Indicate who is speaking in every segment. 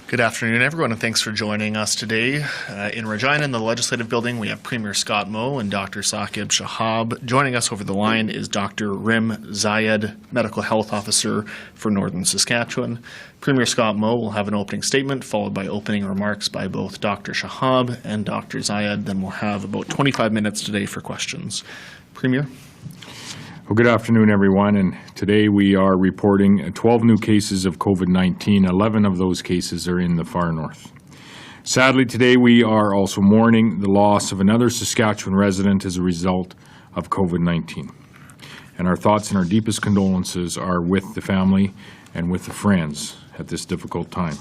Speaker 1: Good afternoon, everyone, and thanks for joining us today. In Regina, in the Legislative Building, we have Premier Scott Moe and Dr. Saqib Shahab. Joining us over the line is Dr. Zayed, Medical Health Officer for Northern Saskatchewan. Premier Scott Moe will have an opening statement, followed by opening remarks by both Dr. Shahab and Dr. Zayed. Then we'll have about 25 minutes today for questions. Premier?
Speaker 2: Well, good afternoon, everyone, and today we are reporting 12 new cases of COVID-19. 11 of those cases are in the far north. Sadly, today we are also mourning the loss of another Saskatchewan resident as a result of COVID-19. And our thoughts and our deepest condolences are with the family and with the friends at this difficult time.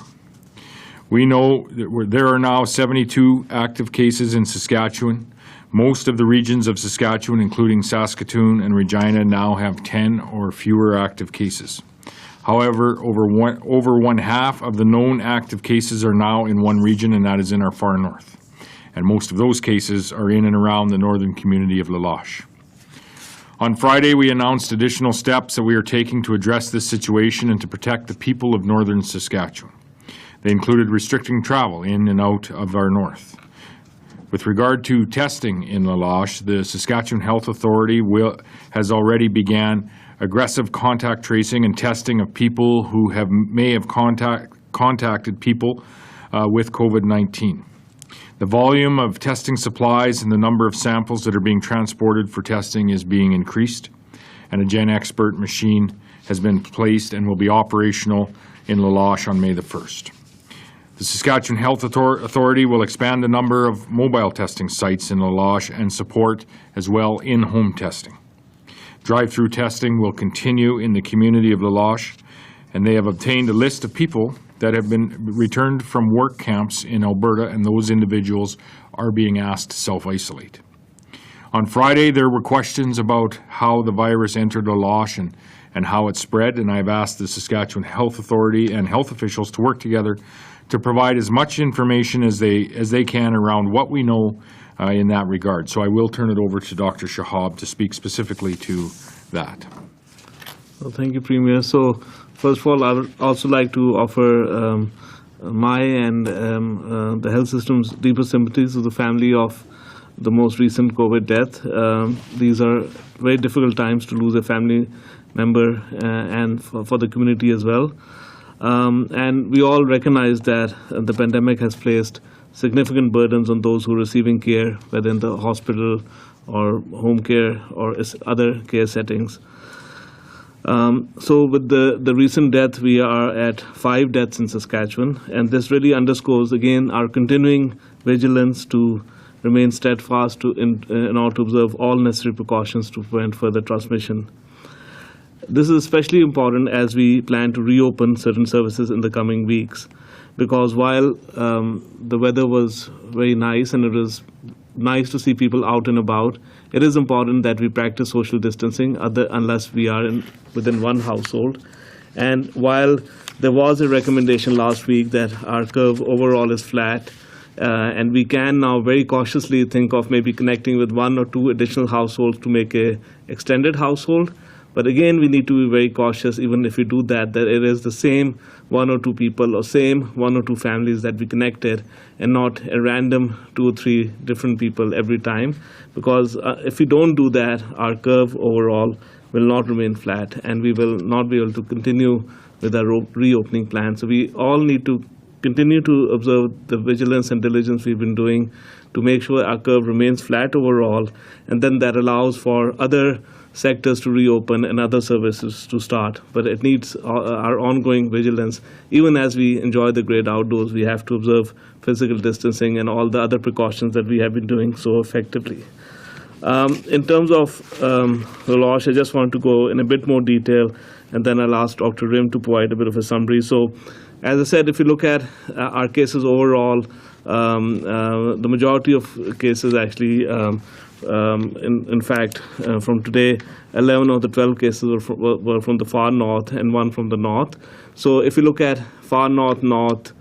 Speaker 2: We know that there are now 72 active cases in Saskatchewan. Most of the regions of Saskatchewan, including Saskatoon and Regina, now have 10 or fewer active cases. However, over one half of the known active cases are now in one region, and that is in our far north. And most of those cases are in and around the northern community of La Loche. On Friday, we announced additional steps that we are taking to address this situation and to protect the people of northern Saskatchewan. They included restricting travel in and out of our north. With regard to testing in La Loche, the Saskatchewan Health Authority has already began aggressive contact tracing and testing of people who may have contacted people with COVID-19. The volume of testing supplies and the number of samples that are being transported for testing is being increased, and a GenExpert machine has been placed and will be operational in La Loche on May the 1st. The Saskatchewan Health Authority will expand the number of mobile testing sites in La Loche and support as well in-home testing. Drive-through testing will continue in the community of La Loche, and they have obtained a list of people that have been returned from work camps in Alberta, and those individuals are being asked to self-isolate. On Friday, there were questions about how the virus entered La Loche and how it spread, and I've asked the Saskatchewan Health Authority and health officials to work together to provide as much information as they can around what we know in that regard. So I will turn it over to Dr. Shahab to speak specifically to that.
Speaker 3: Well, thank you, Premier. So first of all, I would also like to offer my and the health system's deepest sympathies to the family of the most recent COVID death. These are very difficult times to lose a family member and for the community as well. And we all recognize that the pandemic has placed significant burdens on those who are receiving care, whether in the hospital or home care or other care settings. So with the recent death, we are at 5 deaths in Saskatchewan, and this really underscores again our continuing vigilance to remain steadfast in order to observe all necessary precautions to prevent further transmission. This is especially important as we plan to reopen certain services in the coming weeks, because while the weather was very nice and it was nice to see people out and about, it is important that we practice social distancing unless we are within one household. And while there was a recommendation last week that our curve overall is flat, and we can now very cautiously think of maybe connecting with 1 or 2 additional households to make an extended household. But again, we need to be very cautious, even if we do that it is the same 1 or 2 people or same 1 or 2 families that we connected and not a random 2 or 3 different people every time. Because if we don't do that, our curve overall will not remain flat and we will not be able to continue with our reopening plan. So we all need to continue to observe the vigilance and diligence we've been doing to make sure our curve remains flat overall, and then that allows for other sectors to reopen and other services to start. But it needs our ongoing vigilance. Even as we enjoy the great outdoors, we have to observe physical distancing and all the other precautions that we have been doing so effectively. In terms of La Loche, I just want to go in a bit more detail, and then I'll ask Dr. Rim to provide a bit of a summary. So, as I said, if you look at our cases overall, the majority of cases actually, in fact, from today, 11 of the 12 cases were from the far north and 1 from the north. So if you look at far north,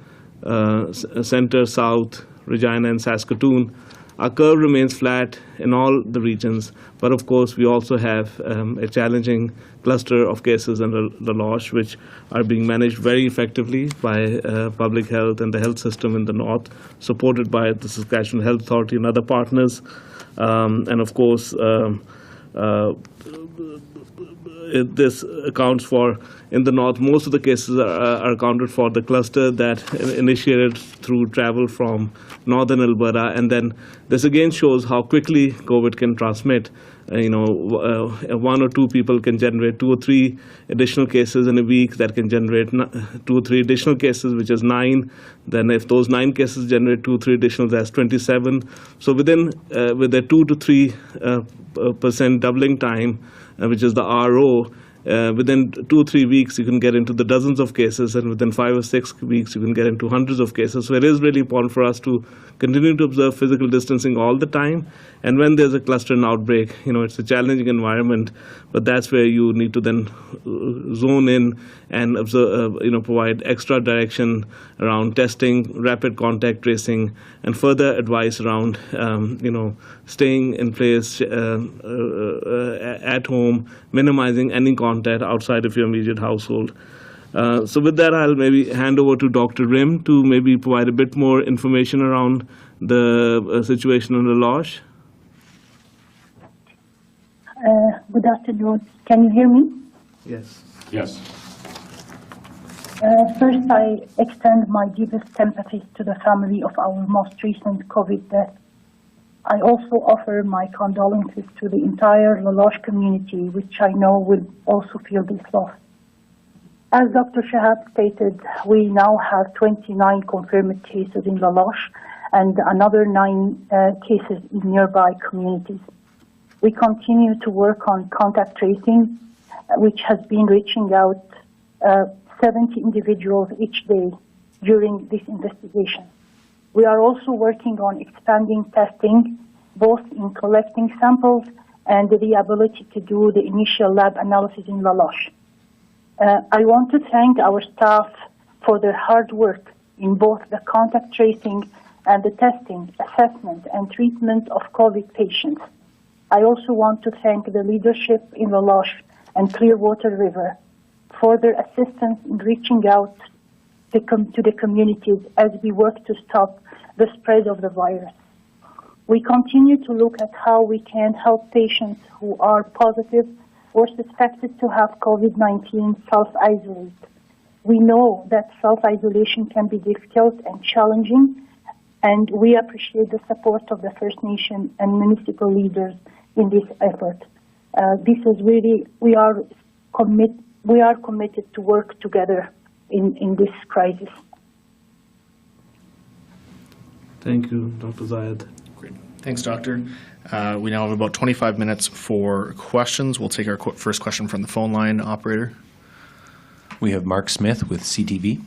Speaker 3: center, south, Regina and Saskatoon, our curve remains flat in all the regions. But of course, we also have a challenging cluster of cases in La Loche, which are being managed very effectively by public health and the health system in the north, supported by the Saskatchewan Health Authority and other partners. And of course, this accounts for, in the north, most of the cases are accounted for the cluster that initiated through travel from northern Alberta. And then this again shows how quickly COVID can transmit. One or two people can generate 2 or 3 additional cases in a week that can generate 2 or 3 additional cases, which is 9. Then if those 9 cases generate 2 or 3 additional, that's 27. So with a 2 to 3% doubling time, which is the RO, within 2 or 3 weeks, you can get into the dozens of cases, and within 5 or 6 weeks, you can get into hundreds of cases. So it is really important for us to continue to observe physical distancing all the time. And when there's a cluster and outbreak, it's a challenging environment, but that's where you need to then zone in and observe, provide extra direction around testing, rapid contact tracing, and further advice around, staying in place at home, minimizing any contact outside of your immediate household. So with that, I'll maybe hand over to Dr. Rim to maybe provide a bit more information around the situation in La Loche.
Speaker 4: Good afternoon. Can you hear me?
Speaker 3: Yes.
Speaker 2: Yes.
Speaker 4: First, I extend my deepest sympathies to the family of our most recent COVID death. I also offer my condolences to the entire La Loche community, which I know will also feel this loss. As Dr. Shahab stated, we now have 29 confirmed cases in La Loche and another 9 cases in nearby communities. We continue to work on contact tracing, which has been reaching out 70 individuals each day during this investigation. We are also working on expanding testing, both in collecting samples and the ability to do the initial lab analysis in La Loche. I want to thank our staff for their hard work in both the contact tracing and the testing, assessment, and treatment of COVID patients. I also want to thank the leadership in La Loche and Clearwater River for their assistance in reaching out to the communities as we work to stop the spread of the virus. We continue to look at how we can help patients who are positive or suspected to have COVID-19 self-isolate. We know that self-isolation can be difficult and challenging, and we appreciate the support of the First Nation and municipal leaders in this effort. This is really, we are committed to work together in this crisis.
Speaker 3: Thank you, Dr. Zayed.
Speaker 1: Great. Thanks, Doctor. We now have about 25 minutes for questions. We'll take our first question from the phone line, operator.
Speaker 5: We have Mark Smith with CTV.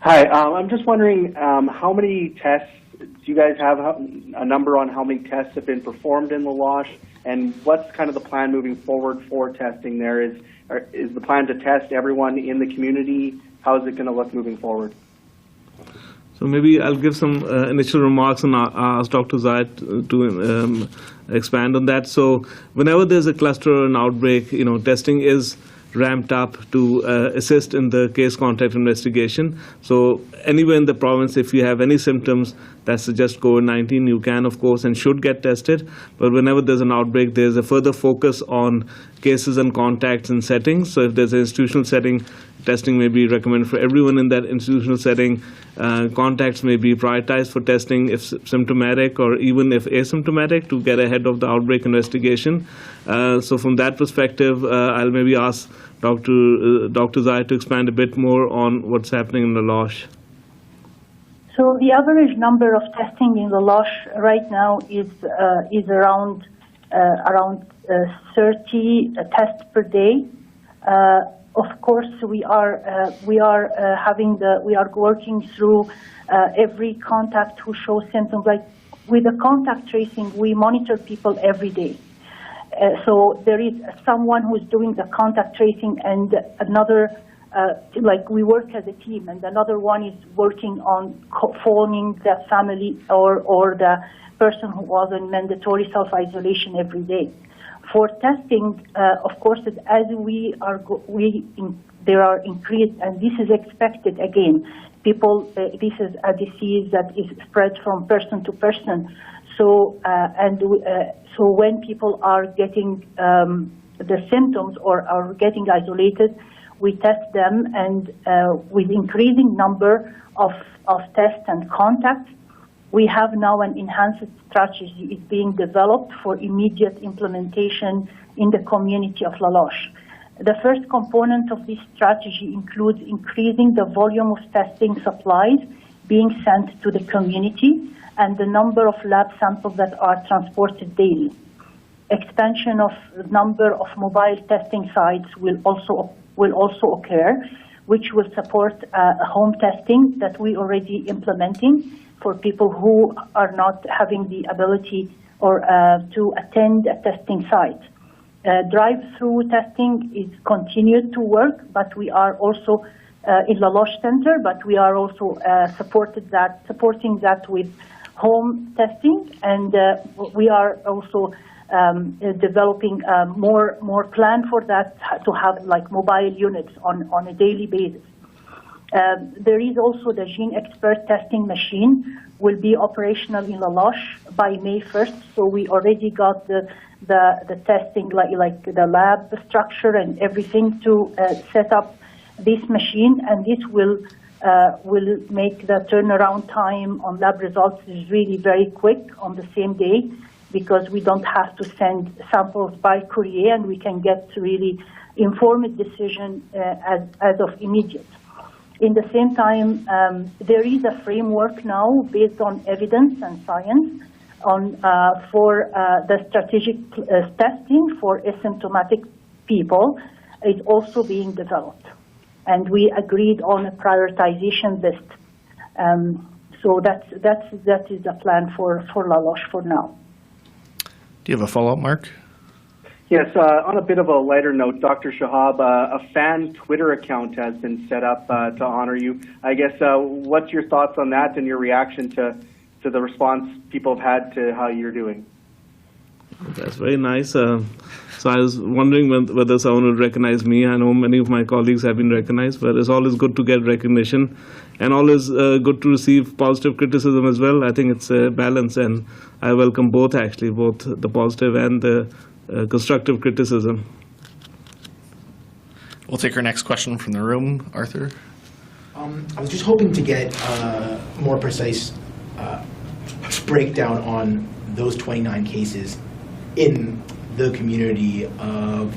Speaker 6: Hi, I'm just wondering how many tests, do you guys have a number on how many tests have been performed in La Loche, and what's kind of the plan moving forward for testing there? Is the plan to test everyone in the community? How is it going to look moving forward?
Speaker 3: So maybe I'll give some initial remarks and ask Dr. Zayed to expand on that. So whenever there's a cluster or an outbreak, testing is ramped up to assist in the case contact investigation. So anywhere in the province, if you have any symptoms that suggest COVID-19, you can, of course, and should get tested. But whenever there's an outbreak, there's a further focus on cases and contacts and settings. So if there's an institutional setting, testing may be recommended for everyone in that institutional setting. Contacts may be prioritized for testing if symptomatic or even if asymptomatic to get ahead of the outbreak investigation. So from that perspective, I'll maybe ask Dr. Zayed to expand a bit more on what's happening in La Loche.
Speaker 4: So the average number of testing in La Loche right now is around 30 tests per day. Of course, we are working through every contact who shows symptoms. Like with the contact tracing, we monitor people every day. So there is someone who's doing the contact tracing and another like we work as a team, and another one is working on phoning the family or the person who was in mandatory self-isolation every day. For testing, of course, as there are increased, and this is expected again. This is a disease that is spread from person to person. So when people are getting the symptoms or are getting isolated, we test them, and with increasing number of tests and contacts, we have now an enhanced strategy is being developed for immediate implementation in the community of La Loche. The first component of this strategy includes increasing the volume of testing supplies being sent to the community and the number of lab samples that are transported daily. Expansion of the number of mobile testing sites will also occur, which will support home testing that we already implementing for people who are not having the ability or to attend a testing site. Drive-through testing is continued to work, but we are also in La Loche Center, but we are also supporting that with home testing, and we are also developing more plan for that to have like mobile units on a daily basis. There is also the Gene Expert testing machine will be operational in La Loche by May 1st. So we already got the testing, like the lab structure and everything to set up this machine, and this will make the turnaround time on lab results is really very quick on the same day, because we don't have to send samples by courier, and we can get really informed decision as of immediate. In the same time, there is a framework now based on evidence and science for the strategic testing for asymptomatic people is also being developed. And we agreed on a prioritization list. So that is the plan for La Loche for now.
Speaker 1: Do you have a follow-up, Mark?
Speaker 6: Yes, on a bit of a lighter note, Dr. Shahab, a fan Twitter account has been set up to honor you. I guess, what's your thoughts on that and your reaction to the response people have had to how you're doing?
Speaker 3: That's very nice. So I was wondering whether someone would recognize me. I know many of my colleagues have been recognized, but it's always good to get recognition and always good to receive positive criticism as well. I think it's a balance, and I welcome both, actually, both the positive and the constructive criticism.
Speaker 1: We'll take our next question from the room. Arthur?
Speaker 7: I was just hoping to get a more precise breakdown on those 29 cases in the community of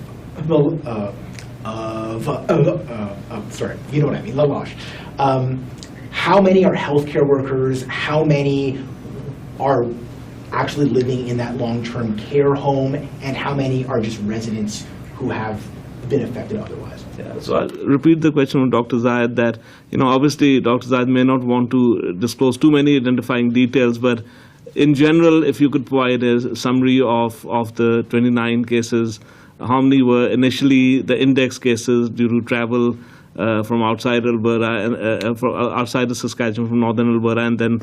Speaker 7: sorry, you know what I mean, La Loche. How many are healthcare workers? How many are actually living in that long-term care home? And how many are just residents who have been affected otherwise?
Speaker 3: Yeah, so I'll repeat the question from Dr. Zayed that, obviously Dr. Zayed may not want to disclose too many identifying details, but in general, if you could provide a summary of the 29 cases, how many were initially the index cases due to travel from outside Alberta, outside the Saskatchewan, from northern Alberta, and then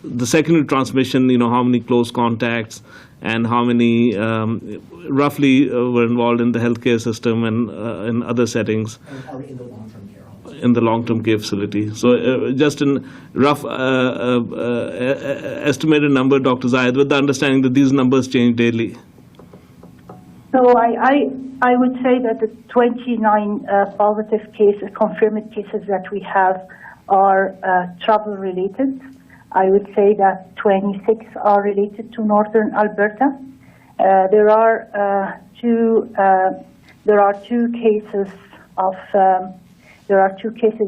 Speaker 3: the secondary transmission, how many close contacts and how many roughly were involved in the healthcare system and in other settings.
Speaker 7: Are in the long-term care homes?
Speaker 3: In the long-term care facility. So just in rough estimated number, Dr. Zayed, with the understanding that these numbers change daily.
Speaker 4: So I would say that the 29 positive cases, confirmed cases that we have are travel related. I would say that 26 are related to northern Alberta. There are two cases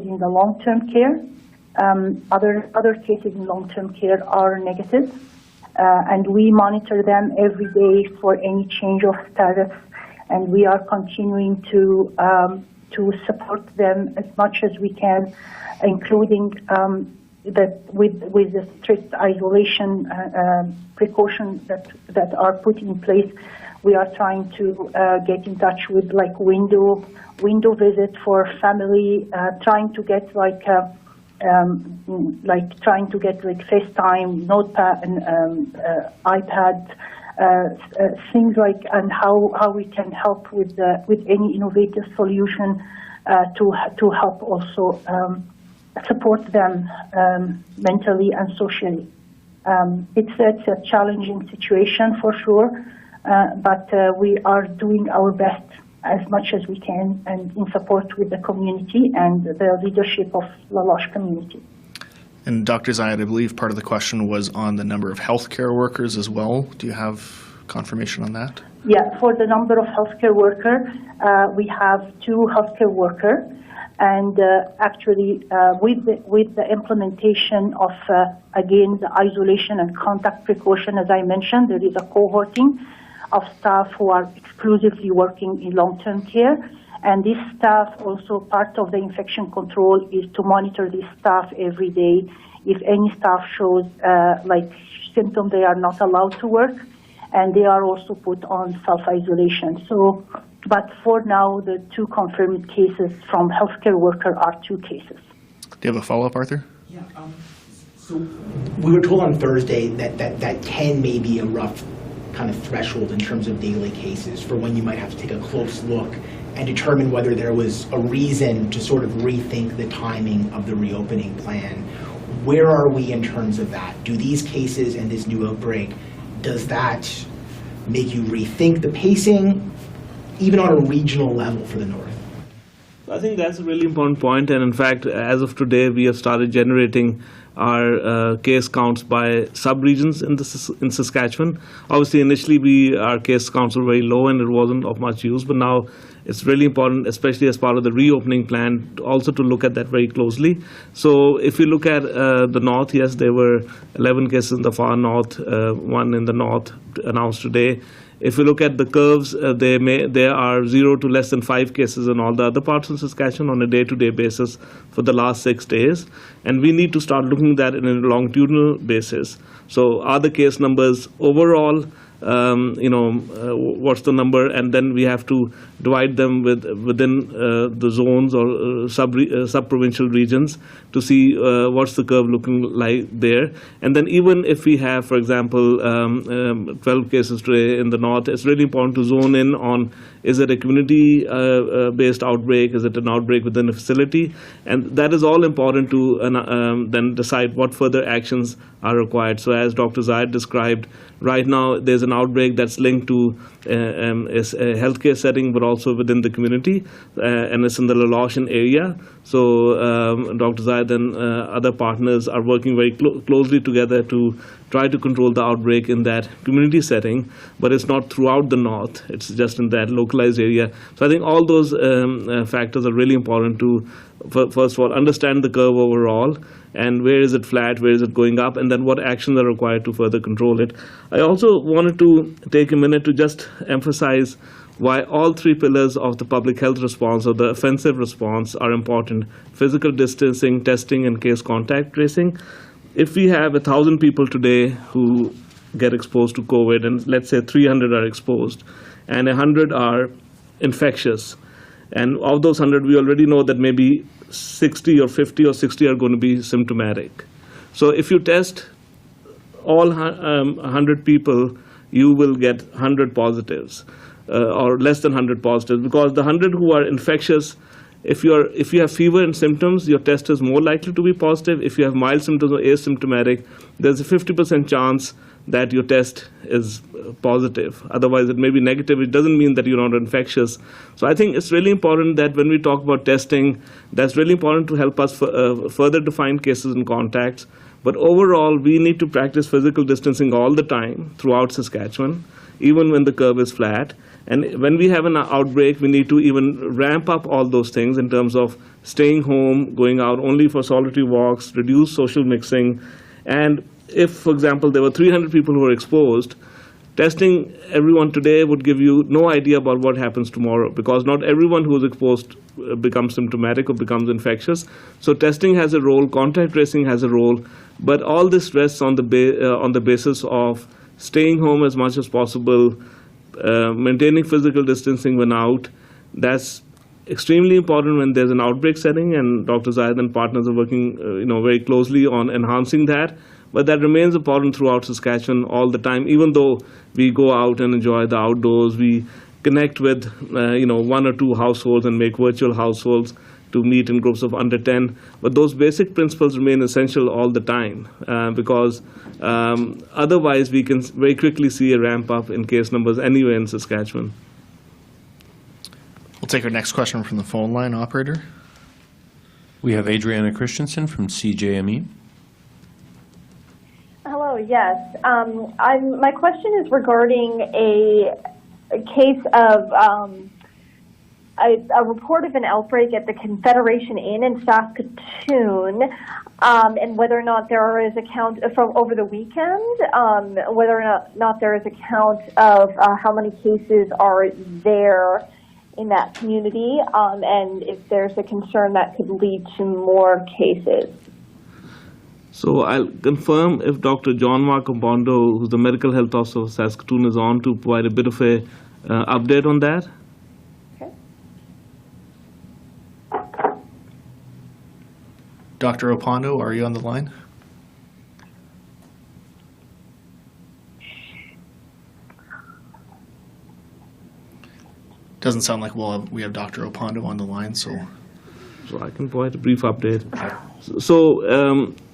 Speaker 4: in the long-term care. Other cases in long-term care are negative, and we monitor them every day for any change of status, and we are continuing to support them as much as we can, including that with the strict isolation precautions that are put in place, we are trying to get in touch with like window visit for family, trying to get trying to get FaceTime, notepad, and iPad, things like, and how we can help with any innovative solution to help also support them mentally and socially. It's a challenging situation for sure, but we are doing our best as much as we can, and in support with the community and the leadership of La Loche community.
Speaker 1: And Dr. Zayed, I believe part of the question was on the number of healthcare workers as well. Do you have confirmation on that?
Speaker 4: Yeah, for the number of healthcare workers, we have 2 healthcare workers, and actually with the implementation of, again, the isolation and contact precaution, as I mentioned, there is a cohorting of staff who are exclusively working in long-term care. And this staff, also part of the infection control, is to monitor this staff every day. If any staff shows symptoms, they are not allowed to work, and they are also put on self-isolation. So, but for now, the 2 confirmed cases from healthcare worker are 2 cases.
Speaker 1: Do you have a follow-up, Arthur?
Speaker 7: Yeah. So we were told on Thursday that 10 may be a rough kind of threshold in terms of daily cases for when you might have to take a close look and determine whether there was a reason to sort of rethink the timing of the reopening plan. Where are we in terms of that? Do these cases and this new outbreak, does that make you rethink the pacing, even on a regional level for the North?
Speaker 3: I think that's a really important point, and in fact, as of today, we have started generating our case counts by sub-regions in Saskatchewan. Obviously, initially, our case counts were very low and it wasn't of much use, but now it's really important, especially as part of the reopening plan, also to look at that very closely. So if you look at the north, yes, there were 11 cases in the far north, 1 in the north announced today. If you look at the curves, there are 0 to less than 5 cases in all the other parts of Saskatchewan on a day-to-day basis for the last 6 days. And we need to start looking at that in a longitudinal basis. So are the case numbers overall, what's the number? And then we have to divide them within the zones or sub-provincial regions to see what's the curve looking like there. And then even if we have, for example, 12 cases today in the north, it's really important to zone in on, is it a community-based outbreak? Is it an outbreak within a facility? And that is all important to then decide what further actions are required. So as Dr. Zayed described, right now there's an outbreak that's linked to a healthcare setting, but also within the community, and it's in the La Loche area. So Dr. Zayed and other partners are working very closely together to try to control the outbreak in that community setting, but it's not throughout the north, it's just in that localized area. So I think all those factors are really important to, first of all, understand the curve overall, and where is it flat, where is it going up, and then what actions are required to further control it. I also wanted to take a minute to just emphasize why all 3 pillars of the public health response or the offensive response are important: physical distancing, testing, and case contact tracing. If we have 1,000 people today who get exposed to COVID, and let's say 300 are exposed, and 100 are infectious, and of those 100, we already know that maybe 60 or 50 or 60 are going to be symptomatic. So if you test all 100 people, you will get 100 positives, or less than 100 positives, because the 100 who are infectious, if you have fever and symptoms, your test is more likely to be positive. If you have mild symptoms or asymptomatic, there's a 50% chance that your test is positive. Otherwise, it may be negative. It doesn't mean that you're not infectious. So I think it's really important that when we talk about testing, that's really important to help us further define cases and contacts. But overall, we need to practice physical distancing all the time throughout Saskatchewan, even when the curve is flat. And when we have an outbreak, we need to even ramp up all those things in terms of staying home, going out only for solitary walks, reduce social mixing. And if, for example, there were 300 people who were exposed, testing everyone today would give you no idea about what happens tomorrow, because not everyone who is exposed becomes symptomatic or becomes infectious. So testing has a role, contact tracing has a role, but all this rests on the basis of staying home as much as possible, maintaining physical distancing when out. That's extremely important when there's an outbreak setting, and Dr. Zayed and partners are working very closely on enhancing that. But that remains important throughout Saskatchewan all the time. Even though we go out and enjoy the outdoors, we connect with 1 or 2 households and make virtual households to meet in groups of under 10. But those basic principles remain essential all the time, because otherwise we can very quickly see a ramp up in case numbers anywhere in Saskatchewan.
Speaker 1: We'll take our next question from the phone line, operator.
Speaker 5: We have Adriana Christensen from CJME.
Speaker 8: Hello, yes. My question is regarding a case of a report of an outbreak at the Confederation Inn in Saskatoon, and whether or not there is a count from over the weekend, whether or not there is a count of how many cases are there in that community, and if there's a concern that could lead to more cases.
Speaker 3: So I'll confirm if Dr. John Mark Compondo, who's the Medical Health Officer of Saskatoon, is on to provide a bit of a update on that.
Speaker 8: Okay.
Speaker 1: Dr. Opondo, are you on the line? Doesn't sound like we have Dr. Opondo on the line, so
Speaker 3: I can provide a brief update. So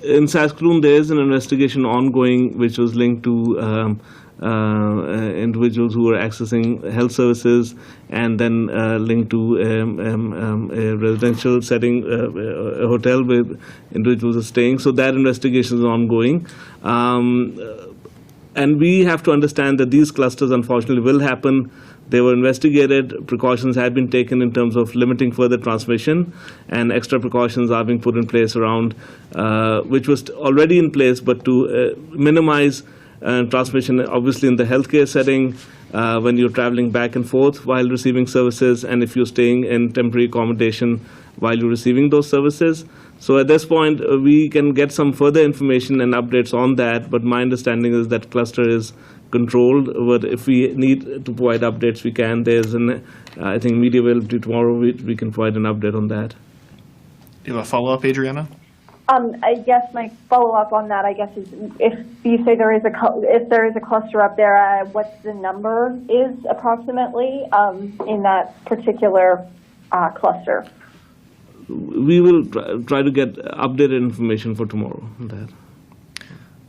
Speaker 3: in Saskatoon, there is an investigation ongoing which was linked to individuals who are accessing health services, and then linked to a residential setting, a hotel where individuals are staying. So that investigation is ongoing. And we have to understand that these clusters unfortunately will happen. They were investigated, precautions have been taken in terms of limiting further transmission, and extra precautions are being put in place around, which was already in place, but to minimize transmission, obviously in the healthcare setting, when you're traveling back and forth while receiving services, and if you're staying in temporary accommodation while you're receiving those services. So at this point, we can get some further information and updates on that, but my understanding is that cluster is controlled. But if we need to provide updates, we can. There's I think media availability tomorrow. We can provide an update on that.
Speaker 1: Do you have a follow-up, Adriana?
Speaker 8: I guess my follow-up on that, I guess, is if you say if there is a cluster up there, what the number is approximately in that particular cluster.
Speaker 3: We will try to get updated information for tomorrow on that.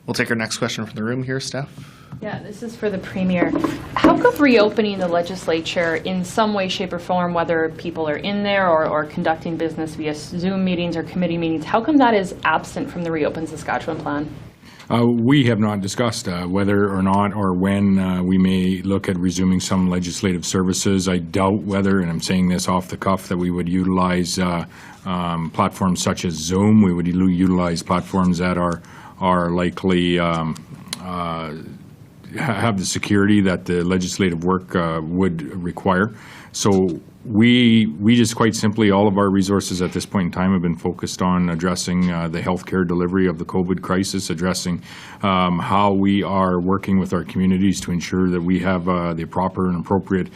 Speaker 1: We'll take our next question from the room here, Steph.
Speaker 9: Yeah, this is for the Premier. How could reopening the legislature in some way, shape, or form, whether people are in there or conducting business via Zoom meetings or committee meetings, how come that is absent from the Reopen Saskatchewan plan?
Speaker 2: We have not discussed whether or not or when we may look at resuming some legislative services. I doubt whether, and I'm saying this off the cuff, that we would utilize platforms such as Zoom. We would utilize platforms that are likely have the security that the legislative work would require. So we just quite simply, all of our resources at this point in time have been focused on addressing the healthcare delivery of the COVID crisis, addressing how we are working with our communities to ensure that we have the proper and appropriate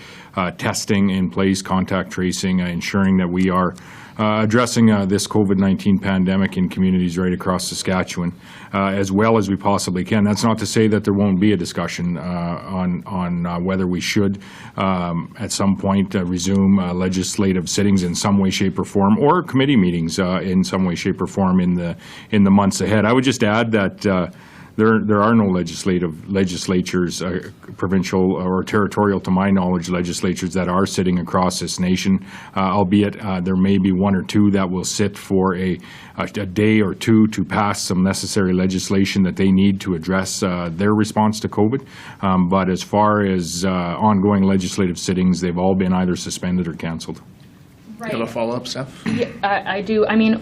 Speaker 2: testing in place, contact tracing, ensuring that we are addressing this COVID-19 pandemic in communities right across Saskatchewan as well as we possibly can. That's not to say that there won't be a discussion on whether we should at some point resume legislative sittings in some way, shape, or form, or committee meetings in some way, shape, or form in the months ahead. I would just add that there are no legislatures, provincial or territorial, to my knowledge, legislatures that are sitting across this nation, albeit there may be one or two that will sit for a day or two to pass some necessary legislation that they need to address their response to COVID. But as far as ongoing legislative sittings, they've all been either suspended or canceled.
Speaker 9: Right.
Speaker 1: Do you have a follow-up, Steph?
Speaker 9: Yeah, I do. I mean,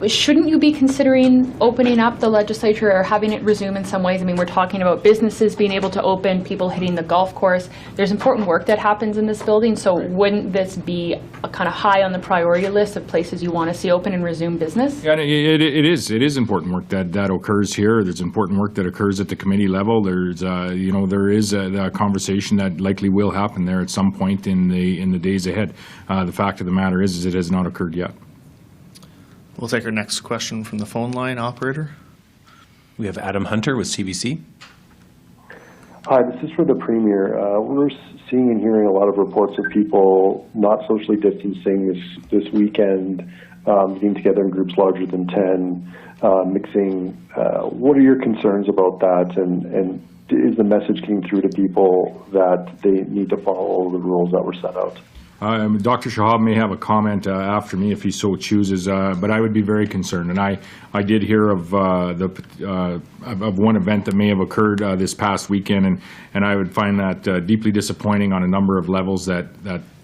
Speaker 9: shouldn't you be considering opening up the legislature or having it resume in some ways? I mean, we're talking about businesses being able to open, people hitting the golf course. There's important work that happens in this building, so wouldn't this be a kind of high on the priority list of places you want to see open and resume business?
Speaker 2: Yeah, it is important work that occurs here. There's important work that occurs at the committee level. There's there is a conversation that likely will happen there at some point in the days ahead. The fact of the matter is it has not occurred yet.
Speaker 1: We'll take our next question from the phone line, operator.
Speaker 5: We have Adam Hunter with CBC.
Speaker 10: Hi, this is for the Premier. We're seeing and hearing a lot of reports of people not socially distancing this weekend, getting together in groups larger than 10, mixing. What are your concerns about that, and is the message getting through to people that they need to follow the rules that were set out?
Speaker 2: Dr. Shahab may have a comment after me if he so chooses, but I would be very concerned. And I did hear of of one event that may have occurred this past weekend, and I would find that deeply disappointing on a number of levels that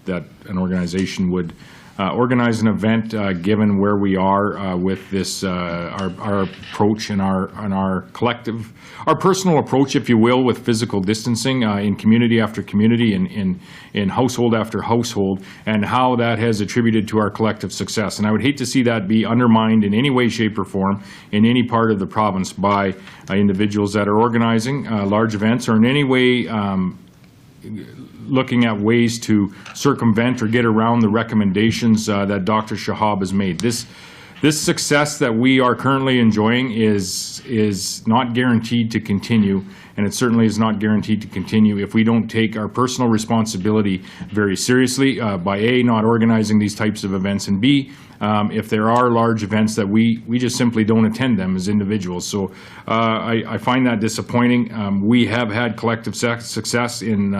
Speaker 2: an organization would organize an event given where we are with this our approach and our collective, our personal approach, if you will, with physical distancing in community after community, in household after household, and how that has attributed to our collective success. And I would hate to see that be undermined in any way, shape, or form in any part of the province by individuals that are organizing large events or in any way looking at ways to circumvent or get around the recommendations that Dr. Shahab has made. This success that we are currently enjoying is not guaranteed to continue, and it certainly is not guaranteed to continue if we don't take our personal responsibility very seriously by A, not organizing these types of events, and B, if there are large events that we just simply don't attend them as individuals. So I find that disappointing. We have had collective success in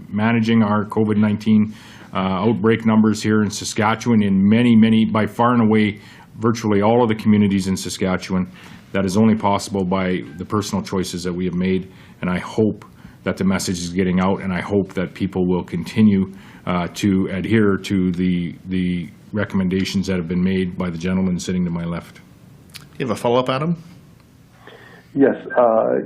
Speaker 2: managing our COVID-19 outbreak numbers here in Saskatchewan in many, by far and away, virtually all of the communities in Saskatchewan. That is only possible by the personal choices that we have made, and I hope that the message is getting out, and I hope that people will continue to adhere to the recommendations that have been made by the gentleman sitting to my left.
Speaker 1: You have a follow-up, Adam?
Speaker 10: Yes.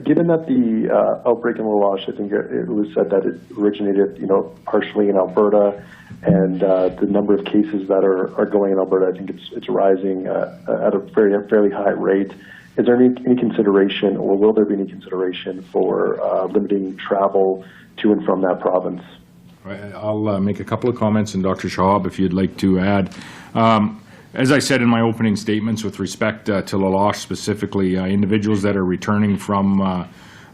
Speaker 10: Given that the outbreak in La Loche, I think it was said that it originated, partially in Alberta, and the number of cases that are going in Alberta, I think it's rising at a fairly high rate. Is there any consideration, or will there be any consideration for limiting travel to and from that province?
Speaker 2: I'll make a couple of comments, and Dr. Shahab, if you'd like to add. As I said in my opening statements with respect to La Loche specifically, individuals that are returning from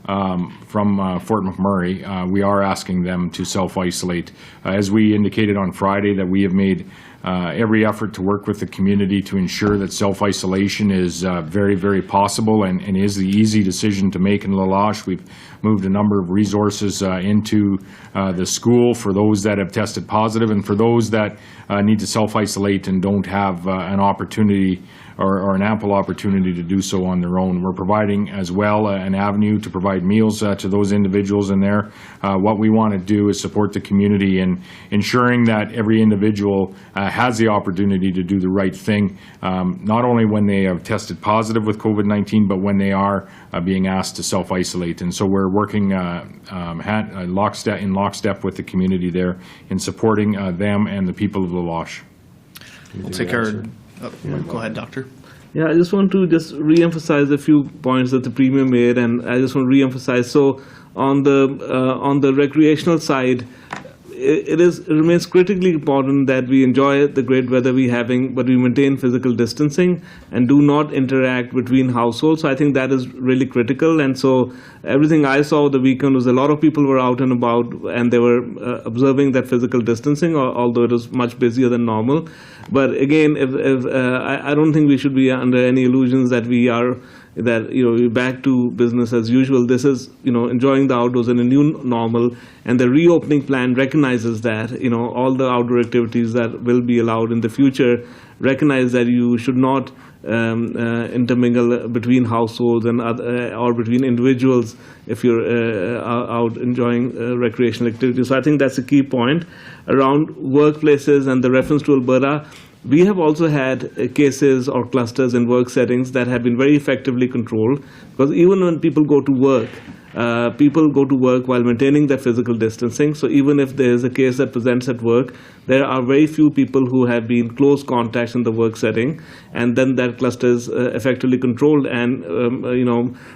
Speaker 2: Fort McMurray, we are asking them to self-isolate. As we indicated on Friday, that we have made every effort to work with the community to ensure that self-isolation is very, very possible and is the easy decision to make in La Loche. We've moved a number of resources into the school for those that have tested positive and for those that need to self-isolate and don't have an opportunity or an ample opportunity to do so on their own. We're providing as well an avenue to provide meals to those individuals in there. What we want to do is support the community in ensuring that every individual has the opportunity to do the right thing, not only when they have tested positive with COVID-19, but when they are being asked to self-isolate. And so we're working in lockstep with the community there in supporting them and the people of La Loche.
Speaker 1: We'll take our... Go ahead, Doctor.
Speaker 3: Yeah, I just want to re-emphasize a few points that the Premier made, and I just want to re-emphasize. So on the recreational side, it remains critically important that we enjoy the great weather we're having, but we maintain physical distancing and do not interact between households. So I think that is really critical. And so everything I saw the weekend was a lot of people were out and about, and they were observing that physical distancing, although it was much busier than normal. But again, I don't think we should be under any illusions that we're back to business as usual. This is, enjoying the outdoors in a new normal, and the reopening plan recognizes that, all the outdoor activities that will be allowed in the future recognize that you should not intermingle between households and or between individuals if you're out enjoying recreational activities. So I think that's a key point. Around workplaces and the reference to Alberta, we have also had cases or clusters in work settings that have been very effectively controlled, because even when people go to work while maintaining their physical distancing. So even if there is a case that presents at work, there are very few people who have been close contacts in the work setting, and then that cluster is effectively controlled. And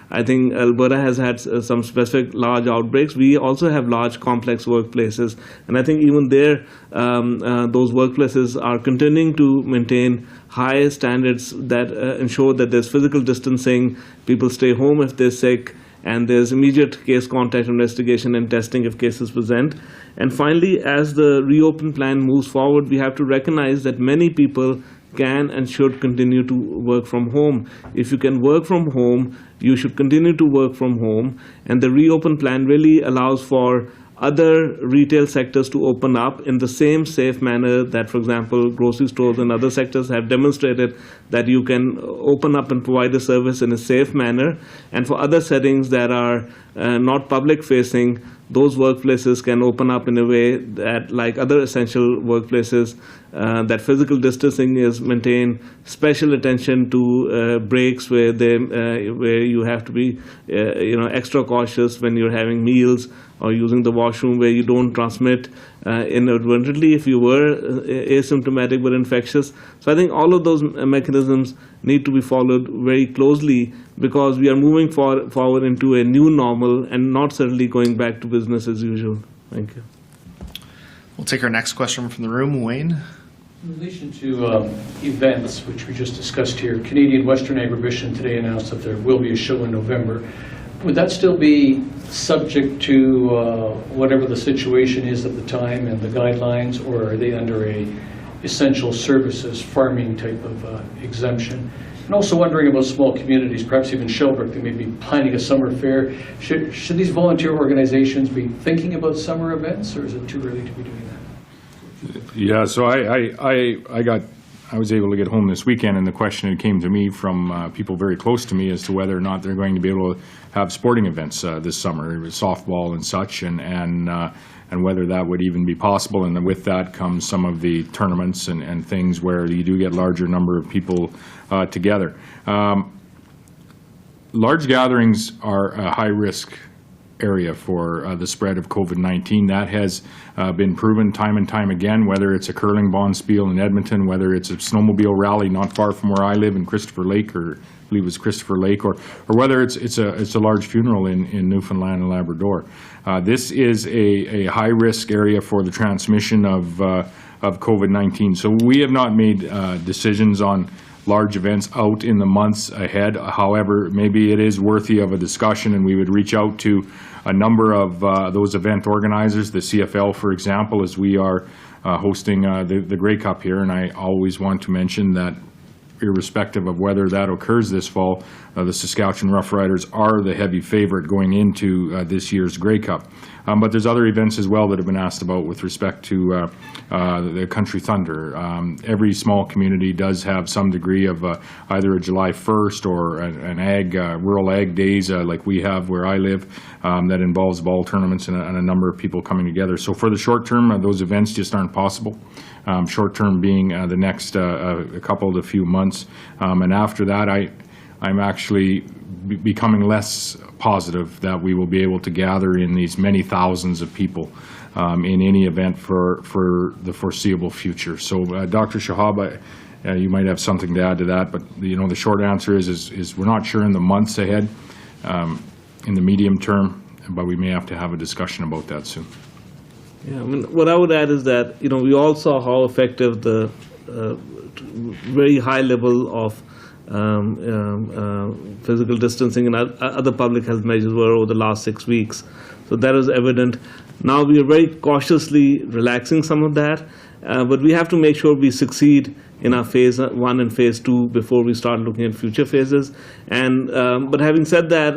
Speaker 3: I think Alberta has had some specific large outbreaks. We also have large complex workplaces, and I think even there, those workplaces are continuing to maintain high standards that ensure that there's physical distancing, people stay home if they're sick, and there's immediate case contact investigation and testing if cases present. And finally, as the reopen plan moves forward, we have to recognize that many people can and should continue to work from home. If you can work from home, you should continue to work from home. And the reopen plan really allows for other retail sectors to open up in the same safe manner that, for example, grocery stores and other sectors have demonstrated that you can open up and provide a service in a safe manner. And for other settings that are not public-facing, those workplaces can open up in a way that, like other essential workplaces, that physical distancing is maintained, special attention to breaks where you have to be extra cautious when you're having meals or using the washroom, where you don't transmit inadvertently if you were asymptomatic but infectious. So I think all of those mechanisms need to be followed very closely, because we are moving forward into a new normal and not certainly going back to business as usual. Thank you.
Speaker 1: We'll take our next question from the room. Wayne?
Speaker 11: In relation to events, which we just discussed here, Canadian Western Agribition today announced that there will be a show in November. Would that still be subject to whatever the situation is at the time and the guidelines, or are they under a essential services farming type of exemption? And also wondering about small communities, perhaps even Shelbrook, they may be planning a summer fair. Should these volunteer organizations be thinking about summer events, or is it too early to be doing that?
Speaker 2: Yeah, so I was able to get home this weekend, and the question that came to me from people very close to me as to whether or not they're going to be able to have sporting events this summer, softball and such, and whether that would even be possible. And then with that comes some of the tournaments and things where you do get larger number of people together. Large gatherings are a high-risk area for the spread of COVID-19. That has been proven time and time again, whether it's a curling bonspiel in Edmonton, whether it's a snowmobile rally not far from where I live in Christopher Lake, or I believe it was Christopher Lake, or whether it's a large funeral in Newfoundland and Labrador. This is a high-risk area for the transmission of COVID-19. So we have not made decisions on large events out in the months ahead. However, maybe it is worthy of a discussion, and we would reach out to a number of those event organizers, the CFL, for example, as we are hosting the Grey Cup here. And I always want to mention that irrespective of whether that occurs this fall, the Saskatchewan Roughriders are the heavy favorite going into this year's Grey Cup. But there's other events as well that have been asked about with respect to the Country Thunder. Every small community does have some degree of either a July 1st or an rural ag days like we have where I live that involves ball tournaments and a number of people coming together. So for the short term, those events just aren't possible. Short term being the next a couple to few months. And after that, I'm actually becoming less positive that we will be able to gather in these many thousands of people in any event for the foreseeable future. So Dr. Shahab, you might have something to add to that, but the short answer is we're not sure in the months ahead, in the medium term, but we may have to have a discussion about that soon.
Speaker 3: Yeah, I mean, what I would add is that we all saw how effective the very high level of physical distancing and other public health measures were over the last 6 weeks. So that is evident. Now we are very cautiously relaxing some of that, but we have to make sure we succeed in our phase 1 and phase 2 before we start looking at future phases. And but having said that,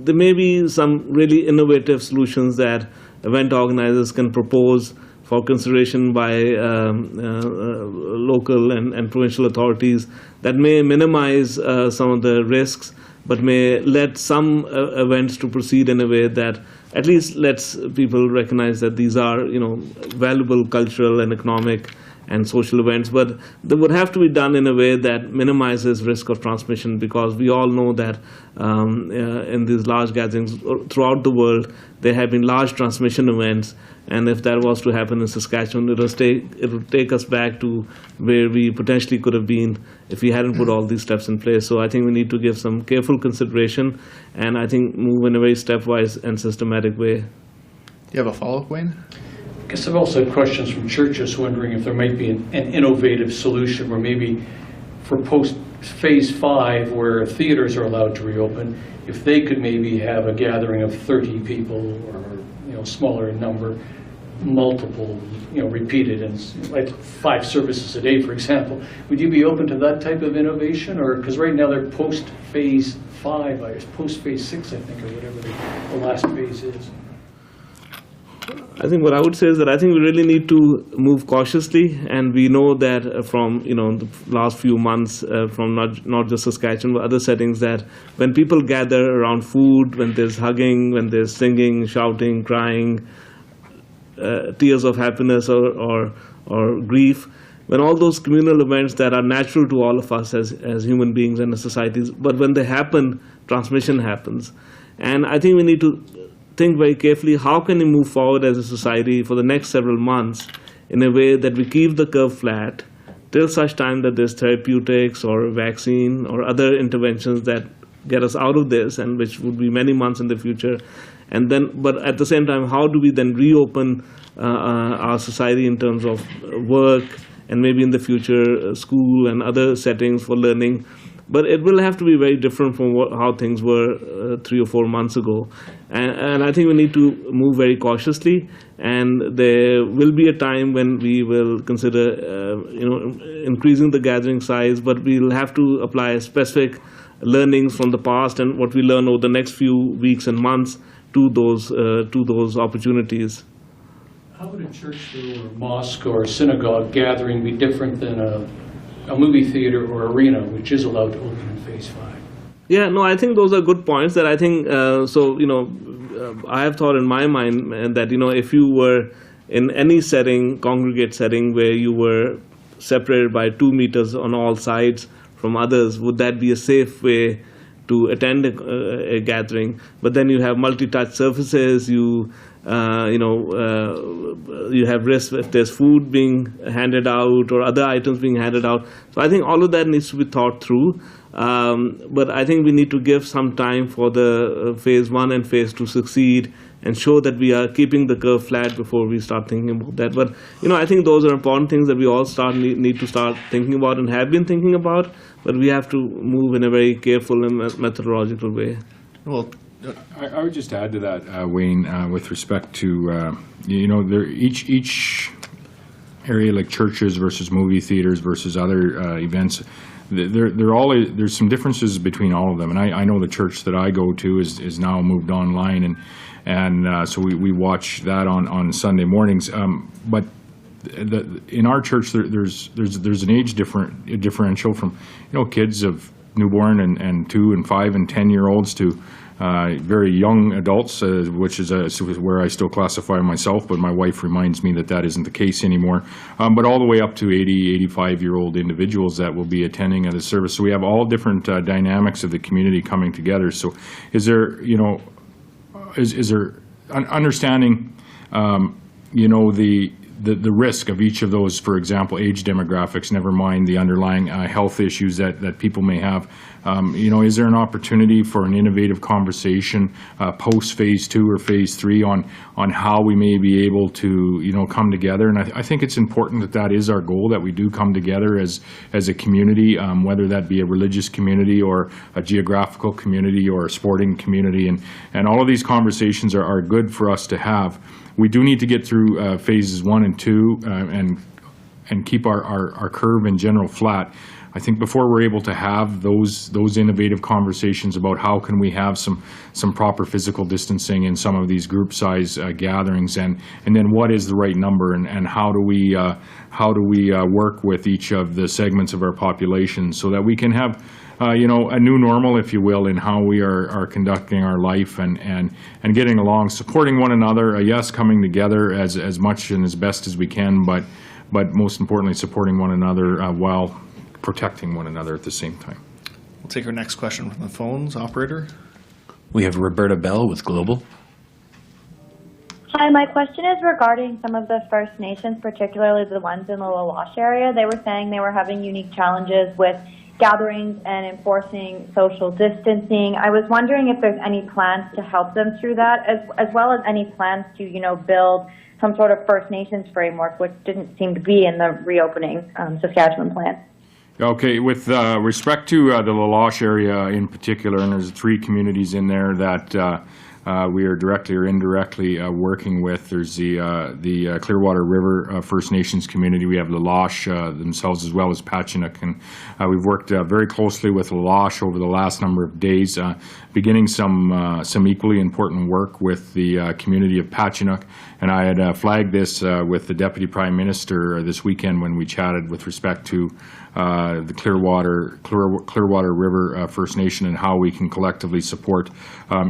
Speaker 3: there may be some really innovative solutions that event organizers can propose for consideration by local and provincial authorities that may minimize some of the risks, but may let some events to proceed in a way that at least lets people recognize that these are valuable cultural and economic and social events, but they would have to be done in a way that minimizes risk of transmission, because we all know that in these large gatherings throughout the world, there have been large transmission events, and if that was to happen in Saskatchewan, it would take us back to where we potentially could have been if we hadn't put all these steps in place. So I think we need to give some careful consideration, and I think move in a very stepwise and systematic way.
Speaker 1: You have a follow-up, Wayne?
Speaker 11: I guess I've also had questions from churches wondering if there might be an innovative solution where maybe for post-phase 5, where theaters are allowed to reopen, if they could maybe have a gathering of 30 people or smaller in number, multiple, repeated, and like 5 services a day, for example. Would you be open to that type of innovation? Or because right now they're post-phase 5, post-phase 6, I think, or whatever the last phase is.
Speaker 3: I think what I would say is that I think we really need to move cautiously, and we know that from the last few months, from not just Saskatchewan but other settings, that when people gather around food, when there's hugging, when there's singing, shouting, crying, tears of happiness or grief, when all those communal events that are natural to all of us as human beings and as societies, but when they happen, transmission happens, and I think we need to think very carefully, how can we move forward as a society for the next several months in a way that we keep the curve flat till such time that there's therapeutics or vaccine or other interventions that get us out of this, and which would be many months in the future. And then, but at the same time, how do we then reopen our society in terms of work and maybe in the future school and other settings for learning? But it will have to be very different from how things were 3 or 4 months ago. And I think we need to move very cautiously. And there will be a time when we will consider, increasing the gathering size. But we'll have to apply specific learnings from the past and what we learn over the next few weeks and months to those opportunities.
Speaker 11: How would a church or mosque or synagogue gathering be different than a movie theater or arena, which is allowed to open in phase 5?
Speaker 3: Yeah, no, I think those are good points that I think, I have thought in my mind that, if you were in any setting, congregate setting, where you were separated by 2 meters on all sides from others, would that be a safe way to attend a gathering? But then you have multi-touch surfaces, you have risk if there's food being handed out or other items being handed out. So I think all of that needs to be thought through. But I think we need to give some time for the phase 1 and phase 2 succeed and show that we are keeping the curve flat before we start thinking about that. But, I think those are important things that we all need to start thinking about and have been thinking about, but we have to move in a very careful and methodological way.
Speaker 1: Well,
Speaker 2: I would just add to that, Wayne, with respect to, each area like churches versus movie theaters versus other events, there's some differences between all of them. And I know the church that I go to is now moved online, and so we watch that on Sunday mornings. But in our church, there's an age differential from kids of newborn and 2 and 5 and 10-year-olds to very young adults, which is where I still classify myself, but my wife reminds me that isn't the case anymore. But all the way up to 80, 85-year-old individuals that will be attending at a service. So we have all different dynamics of the community coming together. So is there, is there understanding, the risk of each of those, for example, age demographics, never mind the underlying health issues that people may have. Is there an opportunity for an innovative conversation post phase 2 or phase 3 on how we may be able to, come together? And I think it's important that is our goal, that we do come together as a community, whether that be a religious community or a geographical community or a sporting community. And all of these conversations are good for us to have. We do need to get through phases 1 and 2 and keep our curve in general flat. I think before we're able to have those innovative conversations about how can we have some proper physical distancing in some of these group size gatherings, and then what is the right number, and how do we work with each of the segments of our population so that we can have a new normal, if you will, in how we are conducting our life and getting along, supporting one another, yes, coming together as much and as best as we can, but but most importantly, supporting one another while protecting one another at the same time.
Speaker 1: We'll take our next question from the phones. Operator?
Speaker 5: We have Roberta Bell with Global.
Speaker 12: Hi, my question is regarding some of the First Nations, particularly the ones in the La Loche area. They were saying they were having unique challenges with gatherings and enforcing social distancing. I was wondering if there's any plans to help them through that, as well as any plans to, build some sort of First Nations framework, which didn't seem to be in the reopening Saskatchewan plan.
Speaker 2: Okay, with respect to the La Loche area in particular, and there's 3 communities in there that we are directly or indirectly working with. There's the Clearwater River First Nations community. We have La Loche themselves, as well as Patchinook, and we've worked very closely with La Loche over the last number of days, beginning some equally important work with the community of Patchinook. And I had flagged this with the Deputy Prime Minister this weekend when we chatted with respect to the Clearwater River First Nation and how we can collectively support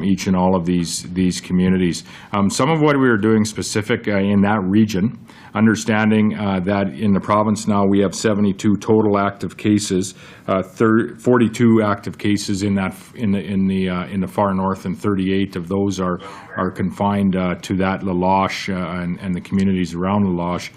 Speaker 2: each and all of these communities. Some of what we are doing specific in that region, understanding that in the province now we have 72 total active cases, 42 active cases in the far north, and 38 of those are confined to that La Loche and the communities around La Loche.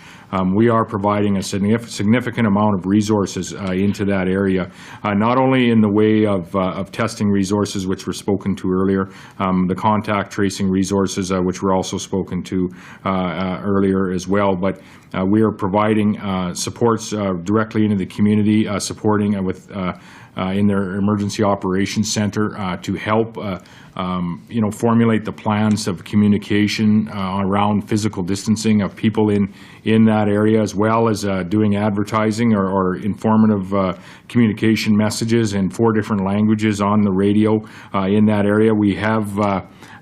Speaker 2: We are providing a significant amount of resources into that area, not only in the way of testing resources, which were spoken to earlier, the contact tracing resources, which were also spoken to earlier as well, but we are providing supports directly into the community, supporting with in their emergency operations center to help formulate the plans of communication around physical distancing of people in that area, as well as doing advertising or informative communication messages in 4 different languages on the radio in that area. We have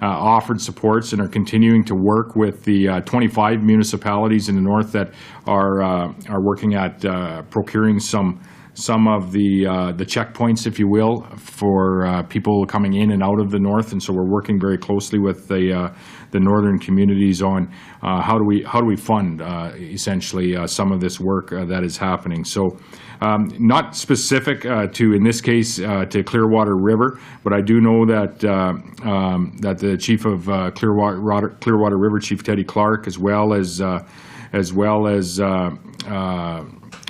Speaker 2: offered supports and are continuing to work with the 25 municipalities in the north that are working at procuring some of the checkpoints, if you will, for people coming in and out of the north, and so we're working very closely with the northern communities on how do we fund essentially some of this work that is happening. So not specific to, in this case, to Clearwater River, but I do know that that the chief of Clearwater River, Chief Teddy Clark, as well as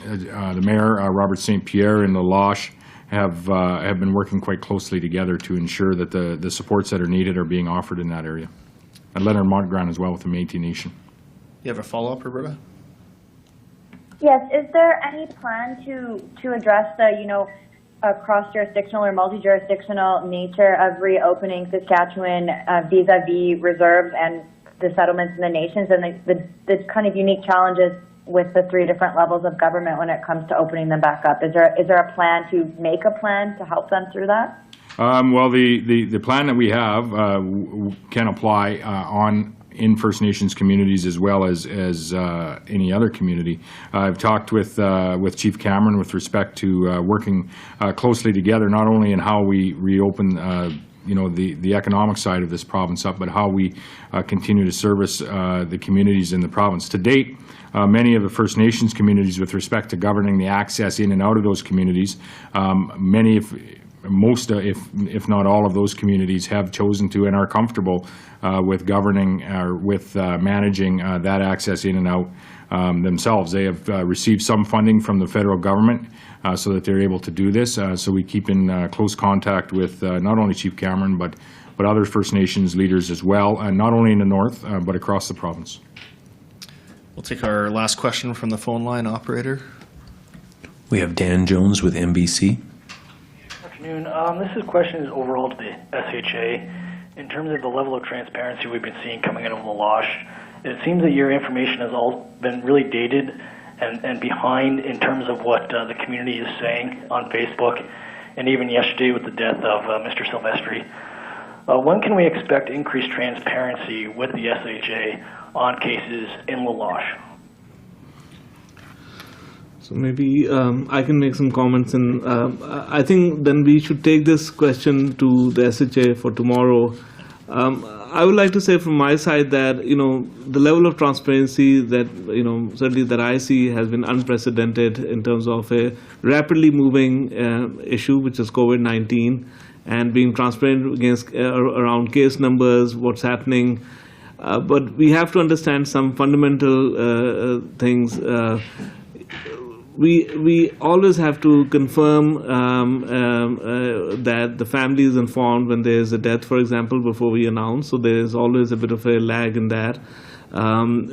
Speaker 2: the mayor, Robert St. Pierre, and La Loche have been working quite closely together to ensure that the supports that are needed are being offered in that area. And Leonard Montgrand as well with the Métis Nation.
Speaker 1: You have a follow-up, Roberta?
Speaker 12: Yes. Is there any plan to address the, cross-jurisdictional or multi-jurisdictional nature of reopening Saskatchewan vis-a-vis reserves and the settlements in the nations, and the kind of unique challenges with the 3 different levels of government when it comes to opening them back up? Is there a plan to make a plan to help them through that?
Speaker 2: Well, the plan that we have can apply in First Nations communities as well as any other community. I've talked with Chief Cameron with respect to working closely together, not only in how we reopen the economic side of this province up, but how we continue to service the communities in the province. To date, many of the First Nations communities, with respect to governing the access in and out of those communities, most, if not all of those communities have chosen to and are comfortable with governing or with managing that access in and out themselves. They have received some funding from the federal government so that they're able to do this. So we keep in close contact with not only Chief Cameron, but other First Nations leaders as well, and not only in the north, but across the province.
Speaker 1: We'll take our last question from the phone line, operator.
Speaker 5: We have Dan Jones with NBC.
Speaker 13: Good afternoon. This question is overall to the SHA. In terms of the level of transparency we've been seeing coming out of La Loche, it seems that your information has all been really dated and behind in terms of what the community is saying on Facebook, and even yesterday with the death of Mr. Silvestri. When can we expect increased transparency with the SHA on cases in La Loche?
Speaker 3: So maybe I can make some comments, and I think then we should take this question to the SHA for tomorrow I would like to say from my side that, the level of transparency that, certainly that I see has been unprecedented in terms of a rapidly moving issue, which is COVID-19, and being transparent around case numbers, what's happening. But we have to understand some fundamental things. We always have to confirm that the family is informed when there is a death, for example, before we announce. So there is always a bit of a lag in that.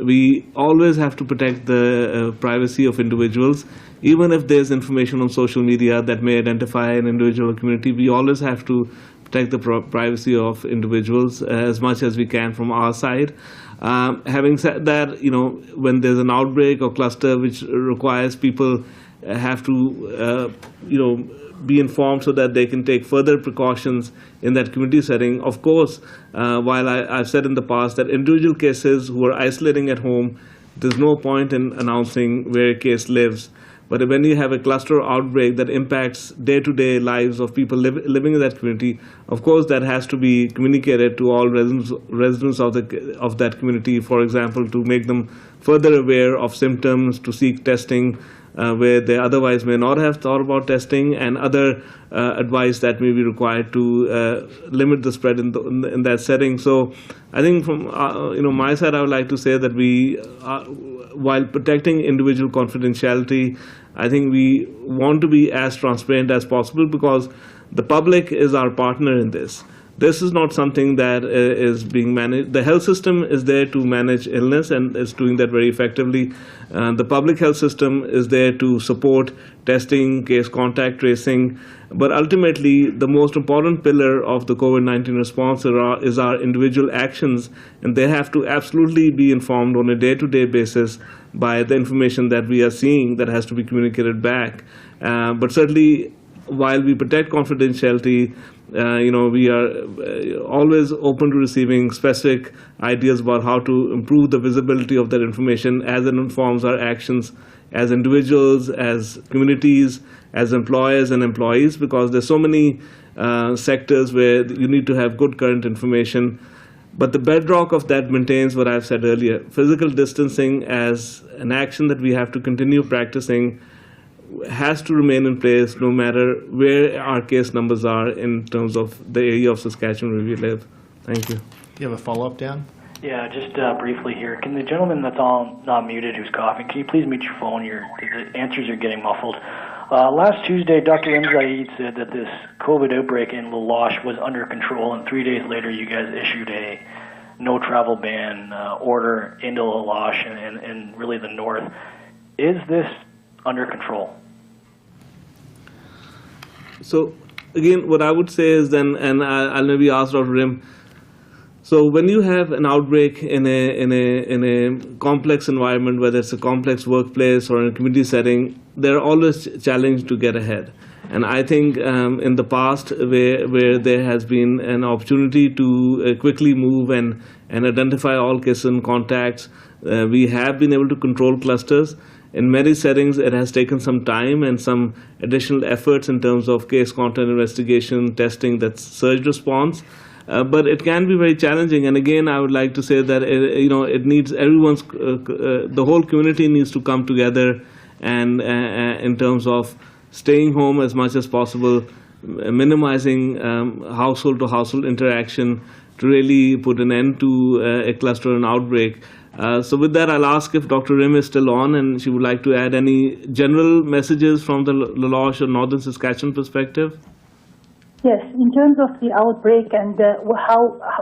Speaker 3: We always have to protect the privacy of individuals. Even if there's information on social media that may identify an individual or community, we always have to protect the privacy of individuals as much as we can from our side. Having said that, when there's an outbreak or cluster which requires people have to, be informed so that they can take further precautions in that community setting. Of course, while I've said in the past that individual cases who are isolating at home, there's no point in announcing where a case lives. But when you have a cluster outbreak that impacts day-to-day lives of people living in that community, of course that has to be communicated to all residents of that community, for example, to make them further aware of symptoms, to seek testing where they otherwise may not have thought about testing, and other advice that may be required to limit the spread in that setting. So I think from my side, I would like to say that we, while protecting individual confidentiality, I think we want to be as transparent as possible because the public is our partner in this. This is not something that is being managed. The health system is there to manage illness and is doing that very effectively. The public health system is there to support testing, case contact tracing. But ultimately, the most important pillar of the COVID-19 response is our individual actions, and they have to absolutely be informed on a day-to-day basis by the information that we are seeing that has to be communicated back. But certainly, while we protect confidentiality, we are always open to receiving specific ideas about how to improve the visibility of that information as it informs our actions as individuals, as communities, as employers and employees, because there's so many sectors where you need to have good current information. But the bedrock of that maintains what I've said earlier. Physical distancing as an action that we have to continue practicing has to remain in place no matter where our case numbers are in terms of the area of Saskatchewan where we live. Thank you.
Speaker 1: You have a follow-up, Dan?
Speaker 13: Yeah, just briefly here. Can the gentleman that's not muted who's coughing, can you please mute your phone? The answers are getting muffled. Last Tuesday, Dr. Zayed said that this COVID outbreak in La Loche was under control, and 3 days later you guys issued a no travel ban order into La Loche and really the north. Is this under control?
Speaker 3: So again, what I would say is then, and I'll maybe ask Dr. Rim. So when you have an outbreak in a complex environment, whether it's a complex workplace or in a community setting, there are always challenges to get ahead. And I think in the past, where there has been an opportunity to quickly move and identify all cases and contacts, we have been able to control clusters. In many settings, it has taken some time and some additional efforts in terms of case content investigation, testing, that's surge response. But it can be very challenging. And again, I would like to say that it needs everyone's, the whole community needs to come together, and in terms of staying home as much as possible, minimizing household to household interaction to really put an end to a cluster and outbreak. So with that, I'll ask if Dr. Rim is still on and she would like to add any general messages from the La Loche or Northern Saskatchewan perspective.
Speaker 4: Yes, in terms of the outbreak and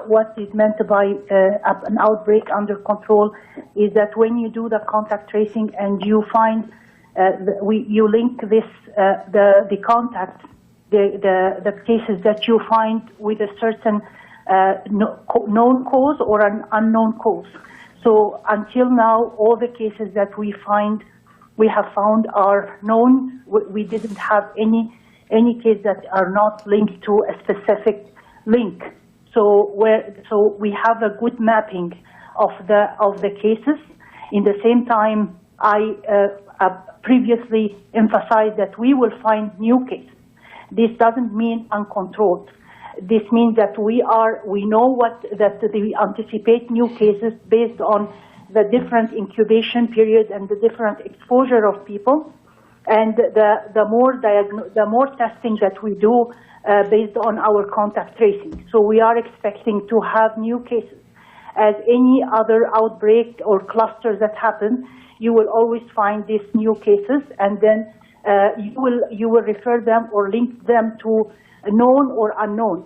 Speaker 4: what is meant by an outbreak under control is that when you do the contact tracing and you find you link this the contacts, the cases that you find with a certain known cause or an unknown cause. So until now, all the cases that we have found are known. We didn't have any case that are not linked to a specific link. So we have a good mapping of the cases. In the same time, I previously emphasized that we will find new cases. This doesn't mean uncontrolled. This means that we know that we anticipate new cases based on the different incubation periods and the different exposure of people, and the more testing that we do based on our contact tracing. So we are expecting to have new cases. As any other outbreak or cluster that happens, you will always find these new cases, and then you will refer them or link them to known or unknown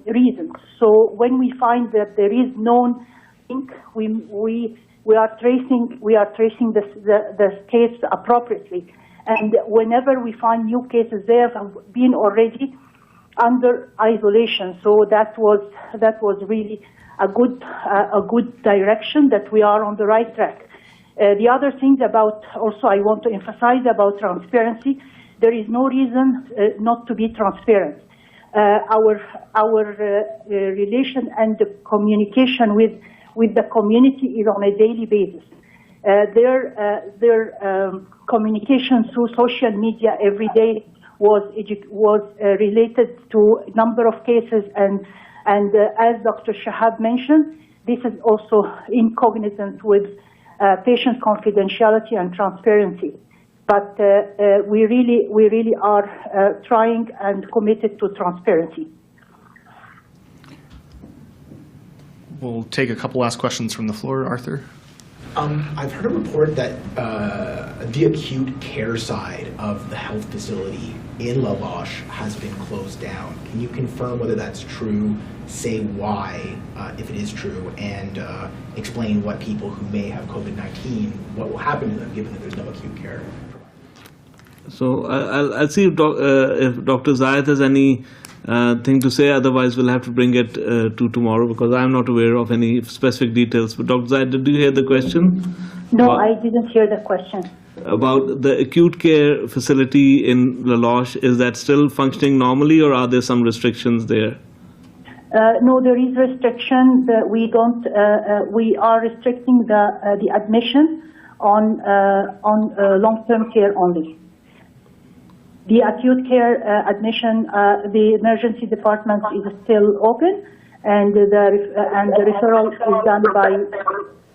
Speaker 4: reasons. So when we find that there is known link, we are tracing the case appropriately. And whenever we find new cases, they have been already under isolation. So that was really a good direction, that we are on the right track. The other things also I want to emphasize about transparency. There is no reason not to be transparent. Our relation and the communication with the community is on a daily basis. Their communication through social media every day was related to a number of cases, and as Dr. Shahab mentioned, this is also in cognizance with patient confidentiality and transparency. But we really are trying and committed to transparency.
Speaker 1: We'll take a couple last questions from the floor. Arthur?
Speaker 7: I've heard a report that the acute care side of the health facility in La Loche has been closed down. Can you confirm whether that's true, say why, if it is true, and explain what people who may have COVID-19, what will happen to them given that there's no acute care?
Speaker 3: So I'll see if Dr. Zayed has any thing to say. Otherwise, we'll have to bring it to tomorrow, because I'm not aware of any specific details. But Dr. Zayed, did you hear the question?
Speaker 4: No, I didn't hear the question.
Speaker 3: About the acute care facility in La Loche, is that still functioning normally, or are there some restrictions there?
Speaker 4: No, there is restriction. We are restricting the admission on long-term care only. The acute care admission, the emergency department is still open, and the referral is done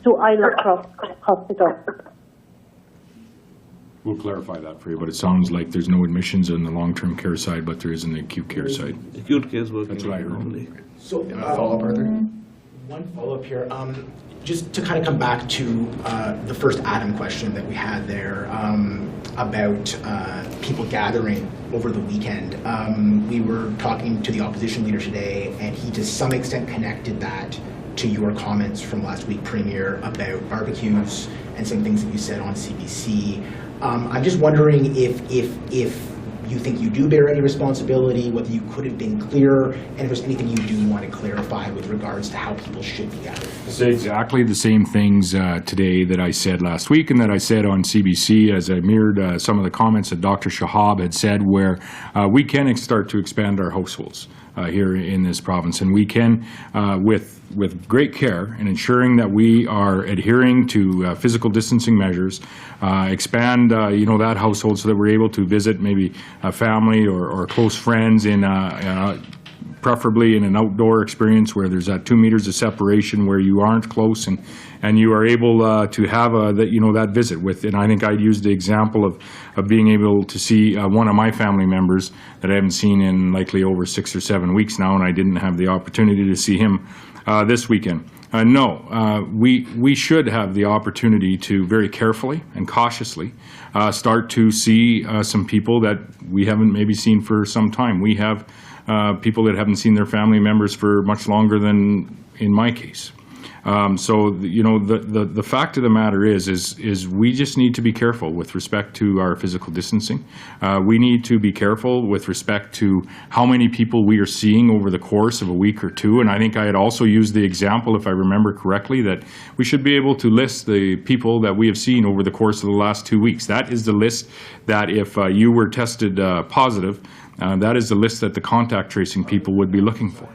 Speaker 4: to Isla Cross Hospital.
Speaker 2: We'll clarify that for you, but it sounds like there's no admissions on the long-term care side, but there is on the acute care side.
Speaker 3: Acute care is working.
Speaker 2: That's what I heard.
Speaker 7: So,
Speaker 1: follow-up, Arthur?
Speaker 7: One follow-up here. Just to kind of come back to the first Adam question that we had there about people gathering over the weekend. We were talking to the opposition leader today, and he to some extent connected that to your comments from last week, Premier, about barbecues and some things that you said on CBC. I'm just wondering if you think you do bear any responsibility, whether you could have been clearer, and if there's anything you do want to clarify with regards to how people should be gathering.
Speaker 2: I say exactly the same things today that I said last week and that I said on CBC, as I mirrored some of the comments that Dr. Shahab had said, where we can start to expand our households here in this province, and we can, with great care and ensuring that we are adhering to physical distancing measures, expand that household so that we're able to visit maybe a family or close friends in preferably in an outdoor experience where there's that 2 meters of separation, where you aren't close and you are able to have that visit with. And I think I'd use the example of being able to see one of my family members that I haven't seen in likely over 6 or 7 weeks now, and I didn't have the opportunity to see him this weekend. We should have the opportunity to very carefully and cautiously start to see some people that we haven't maybe seen for some time. We have people that haven't seen their family members for much longer than in my case. The fact of the matter is we just need to be careful with respect to our physical distancing. We need to be careful with respect to how many people we are seeing over the course of a week or two. And I think I had also used the example, if I remember correctly, that we should be able to list the people that we have seen over the course of the last 2 weeks. That is the list that if you were tested positive, that is the list that the contact tracing people would be looking for.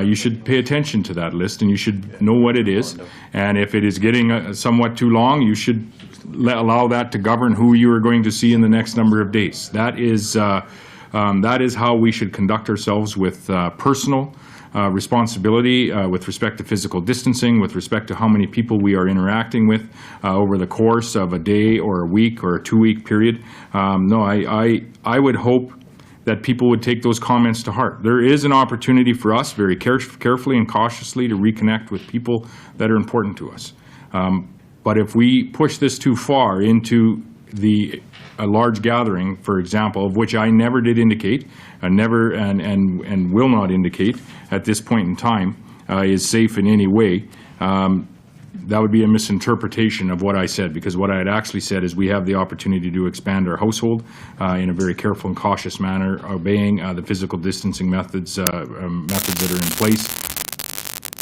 Speaker 2: You should pay attention to that list, and you should know what it is. And if it is getting somewhat too long, you should allow that to govern who you are going to see in the next number of days. That is That is how we should conduct ourselves with personal responsibility with respect to physical distancing, with respect to how many people we are interacting with over the course of a day or a week or a 2-week period. No, I would hope that people would take those comments to heart. There is an opportunity for us very carefully and cautiously to reconnect with people that are important to us. But if we push this too far into a large gathering, for example, of which I never did indicate, and will not indicate at this point in time, is safe in any way, that would be a misinterpretation of what I said, because what I had actually said is we have the opportunity to expand our household in a very careful and cautious manner, obeying the physical distancing methods that are in place.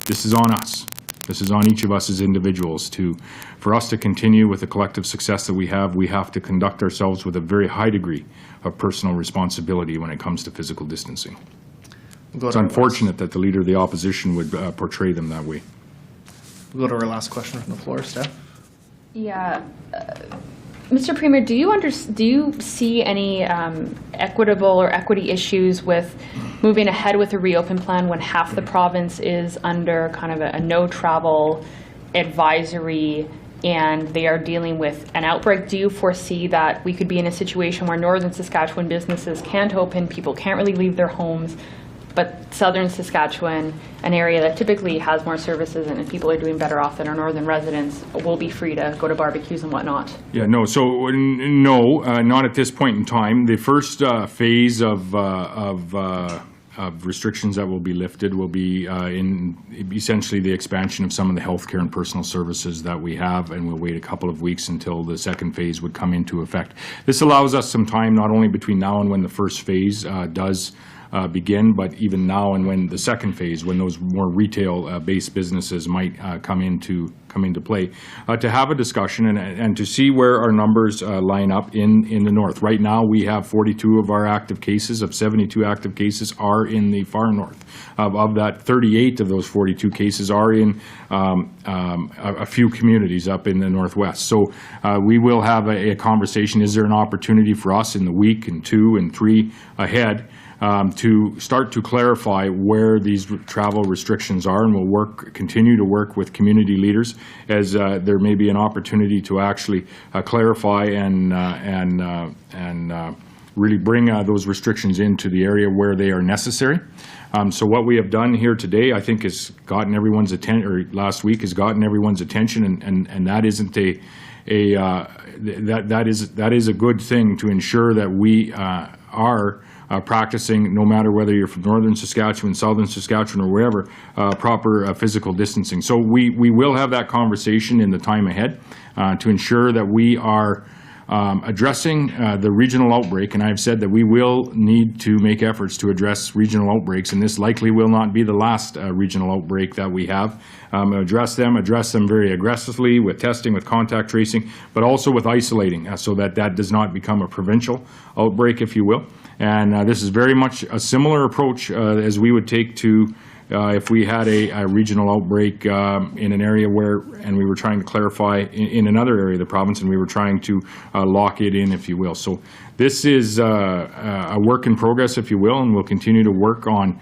Speaker 2: This is on us. This is on each of us as individuals. For us to continue with the collective success that we have to conduct ourselves with a very high degree of personal responsibility when it comes to physical distancing. It's unfortunate that the Leader of the Opposition would portray them that way.
Speaker 1: We'll go to our last question from the floor. Steph?
Speaker 9: Yeah. Mr. Premier, do you see any equitable or equity issues with moving ahead with a reopen plan when half the province is under kind of a no-travel advisory and they are dealing with an outbreak? Do you foresee that we could be in a situation where northern Saskatchewan businesses can't open, people can't really leave their homes, but southern Saskatchewan, an area that typically has more services and people are doing better off than our northern residents, will be free to go to barbecues and whatnot?
Speaker 2: Yeah, no. So no, not at this point in time. The first phase of restrictions that will be lifted will be in essentially the expansion of some of the healthcare and personal services that we have, and we'll wait a couple of weeks until the second phase would come into effect. This allows us some time, not only between now and when the first phase does begin, but even now and when the second phase, when those more retail-based businesses might come into play, to have a discussion and to see where our numbers line up in the north. Right now, we have 42 of our active cases, of 72 active cases, are in the far north. Of that, 38 of those 42 cases are in a few communities up in the northwest. So we will have a conversation. Is there an opportunity for us in the week and 2 and 3 ahead to start to clarify where these travel restrictions are, and we'll continue to work with community leaders as there may be an opportunity to actually clarify and really bring those restrictions into the area where they are necessary. So what we have done here today, I think, has gotten everyone's attention, or last week has gotten everyone's attention, and that isn't that is a good thing to ensure that we are practicing, no matter whether you're from northern Saskatchewan, southern Saskatchewan, or wherever, proper physical distancing. So we will have that conversation in the time ahead to ensure that we are addressing the regional outbreak, and I've said that we will need to make efforts to address regional outbreaks, and this likely will not be the last regional outbreak that we have. Address them very aggressively with testing, with contact tracing, but also with isolating, so that does not become a provincial outbreak, if you will. And this is very much a similar approach as we would take to if we had a regional outbreak in an area and we were trying to clarify in another area of the province, and we were trying to lock it in, if you will. So this is a work in progress, if you will, and we'll continue to work on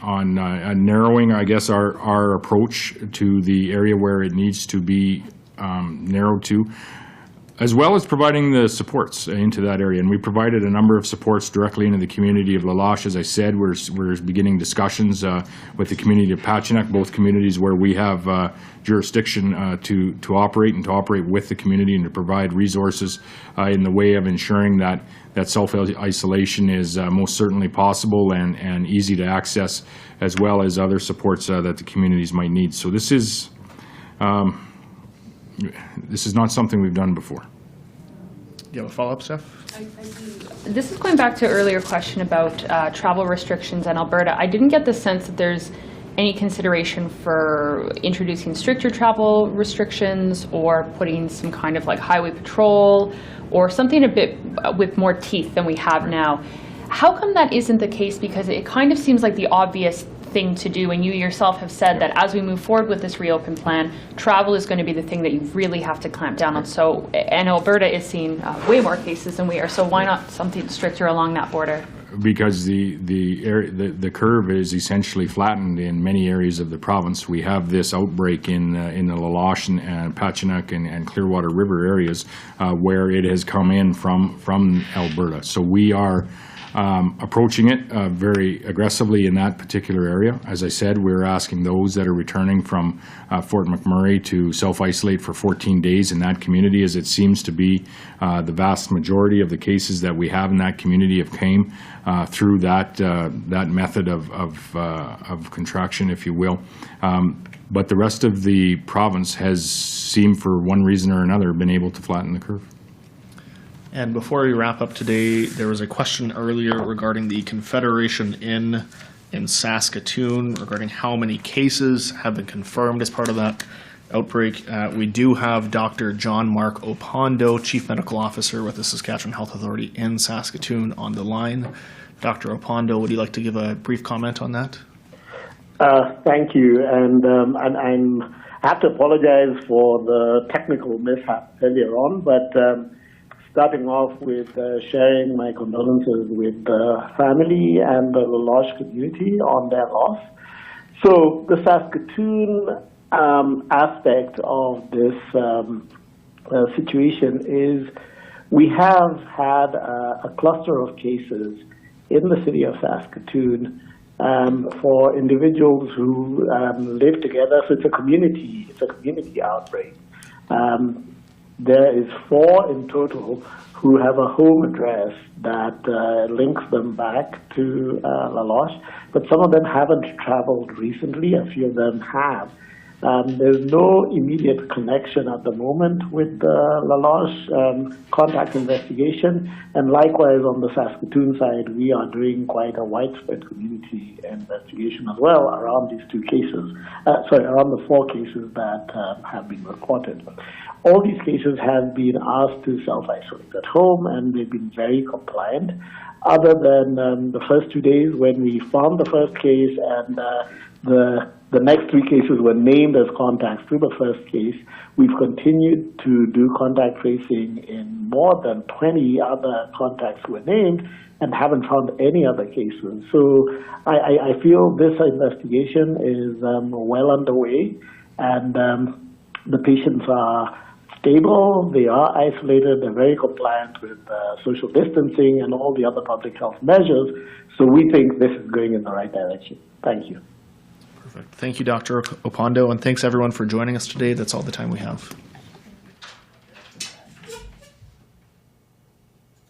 Speaker 2: narrowing, I guess, our approach to the area where it needs to be narrowed to, as well as providing the supports into that area. And we provided a number of supports directly into the community of La Loche. As I said, we're beginning discussions with the community of Pachinak, both communities where we have jurisdiction to operate, and to operate with the community and to provide resources in the way of ensuring that self-isolation is most certainly possible and easy to access, as well as other supports that the communities might need. So this is not something we've done before.
Speaker 1: Do you have a follow-up, Steph?
Speaker 9: This is going back to an earlier question about travel restrictions in Alberta. I didn't get the sense that there's any consideration for introducing stricter travel restrictions or putting some kind of like highway patrol or something a bit with more teeth than we have now. How come that isn't the case? Because it kind of seems like the obvious thing to do. And you yourself have said that as we move forward with this reopen plan, travel is going to be the thing that you really have to clamp down on. So, and Alberta is seeing way more cases than we are. So why not something stricter along that border?
Speaker 2: Because the curve is essentially flattened in many areas of the province. We have this outbreak in the Laloche and Pachinak and Clearwater River areas where it has come in from Alberta. So we are approaching it very aggressively in that particular area. As I said, we're asking those that are returning from Fort McMurray to self-isolate for 14 days in that community, as it seems to be the vast majority of the cases that we have in that community have came through that method of contraction, if you will. But the rest of the province has seemed, for one reason or another, been able to flatten the curve.
Speaker 1: And before we wrap up today, there was a question earlier regarding the Confederation Inn in Saskatoon, regarding how many cases have been confirmed as part of that outbreak. We do have Dr. John Mark Opondo, Chief Medical Officer with the Saskatchewan Health Authority in Saskatoon, on the line. Dr. Opondo, would you like to give a brief comment on that?
Speaker 14: Thank you, and I have to apologize for the technical mishap earlier on, but starting off with sharing my condolences with the family and the Laloche community on their loss. So the Saskatoon aspect of this situation is we have had a cluster of cases in the city of Saskatoon for individuals who live together. So it's a community outbreak. There is 4 in total who have a home address that links them back to Laloche, but some of them haven't traveled recently. A few of them have. There's no immediate connection at the moment with the Laloche contact investigation, and likewise on the Saskatoon side, we are doing quite a widespread community investigation as well around these 2 cases, around the 4 cases that have been reported. All these cases have been asked to self-isolate at home, and they've been very compliant, other than the first 2 days when we found the first case and the next 3 cases were named as contacts to the first case. We've continued to do contact tracing in more than 20 other contacts who were named and haven't found any other cases. So I feel this investigation is well underway, and the patients are stable, they are isolated, they're very compliant with social distancing and all the other public health measures. So we think this is going in the right direction. Thank you.
Speaker 1: Perfect. Thank you, Dr. Opondo, and thanks everyone for joining us today. That's all the time we have.